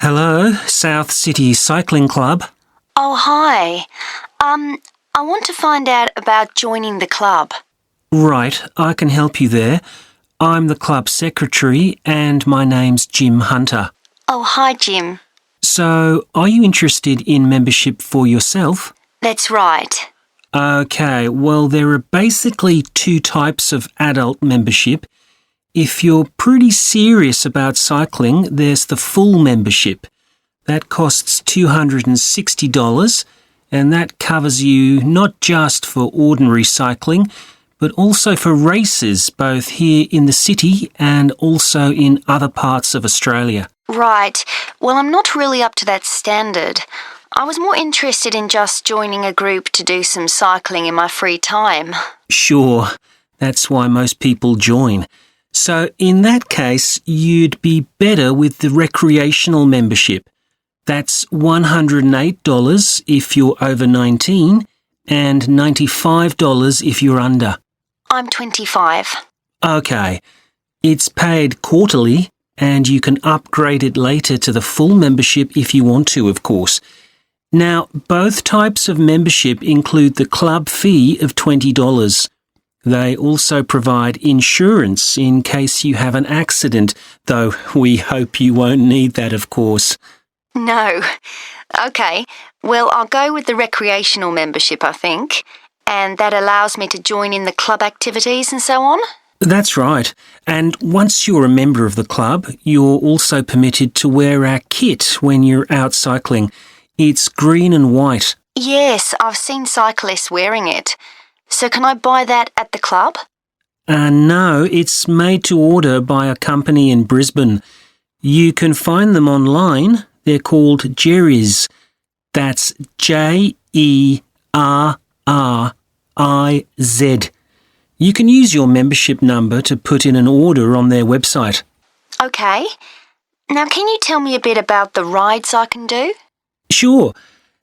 Hello, South City Cycling Club. Oh, hi. I want to find out about joining the club. Right, I can help you there. I'm the club secretary and my name's Jim Hunter. Oh, hi, Jim. So, are you interested in membership for yourself? That's right. Okay, well, there are basically two types of adult membership. If you're pretty serious about cycling, there's the full membership. That costs $260, and that covers you not just for ordinary cycling, but also for races, both here in the city and also in other parts of Australia. Right. Well, I'm not really up to that standard. I was more interested in just joining a group to do some cycling in my free time. Sure, that's why most people join. So in that case, you'd be better with the recreational membership. That's $108 if you're over 19 and $95 if you're under. I'm 25. Okay, it's paid quarterly and you can upgrade it later to the full membership if you want to, of course. Now, both types of membership include the club fee of $20. They also provide insurance in case you have an accident, though we hope you won't need that, of course. No. Okay. Well, I'll go with the recreational membership, I think. And that allows me to join in the club activities and so on? That's right. And once you're a member of the club, you're also permitted to wear our kit when you're out cycling. It's green and white. Yes, I've seen cyclists wearing it. So can I buy that at the club? No, it's made to order by a company in Brisbane. You can find them online. They're called Jerry's. That's Jerriz. You can use your membership number to put in an order on their website. Okay. Now, can you tell me a bit about the rides I can do? Sure.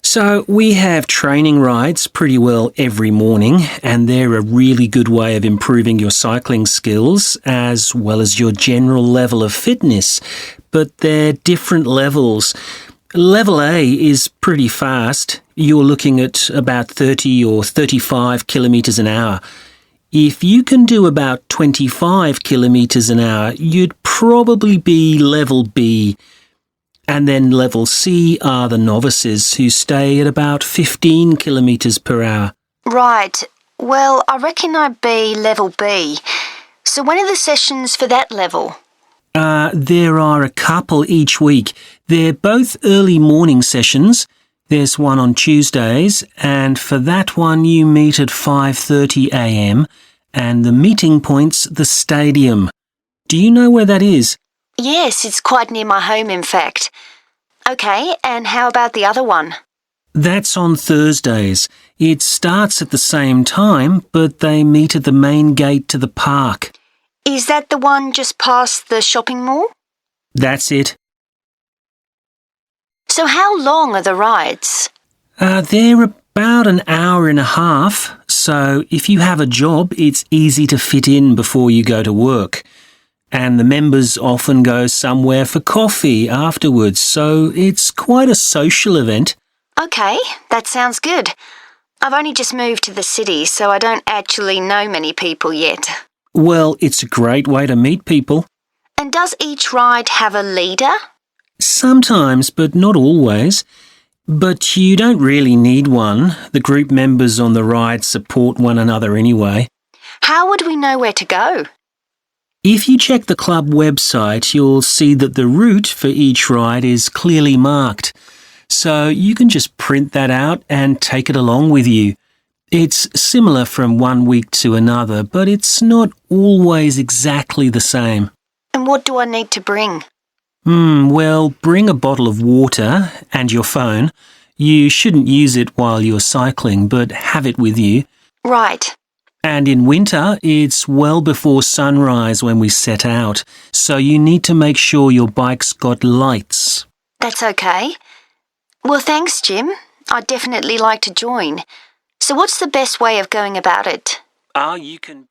So we have training rides pretty well every morning, and they're a really good way of improving your cycling skills as well as your general level of fitness. But they're different levels. Level A is pretty fast. You're looking at about 30 or 35 kilometres an hour. If you can do about 25 kilometres an hour, you'd probably be level B. And then level C are the novices who stay at about 15 kilometres per hour. Right. Well, I reckon I'd be level B. So when are the sessions for that level? There are a couple each week. They're both early morning sessions. There's one on Tuesdays, and for that one you meet at 5:30 a.m, and the meeting point's the stadium. Do you know where that is? Yes, it's quite near my home, in fact. Okay, and how about the other one? That's on Thursdays. It starts at the same time, but they meet at the main gate to the park. Is that the one just past the shopping mall? That's it. So how long are the rides? They're about an hour and a half, so if you have a job, it's easy to fit in before you go to work. And the members often go somewhere for coffee afterwards, so it's quite a social event. Okay, that sounds good. I've only just moved to the city, so I don't actually know many people yet. Well, it's a great way to meet people. And does each ride have a leader? Sometimes, but not always. But you don't really need one. The group members on the ride support one another anyway. How would we know where to go? If you check the club website, you'll see that the route for each ride is clearly marked. So you can just print that out and take it along with you. It's similar from one week to another, but it's not always exactly the same. And what do I need to bring? Well, bring a bottle of water and your phone. You shouldn't use it while you're cycling, but have it with you. Right. And in winter, it's well before sunrise when we set out, so you need to make sure your bike's got lights. That's okay. Well, thanks, Jim. I'd definitely like to join. So what's the best way of going about it? You can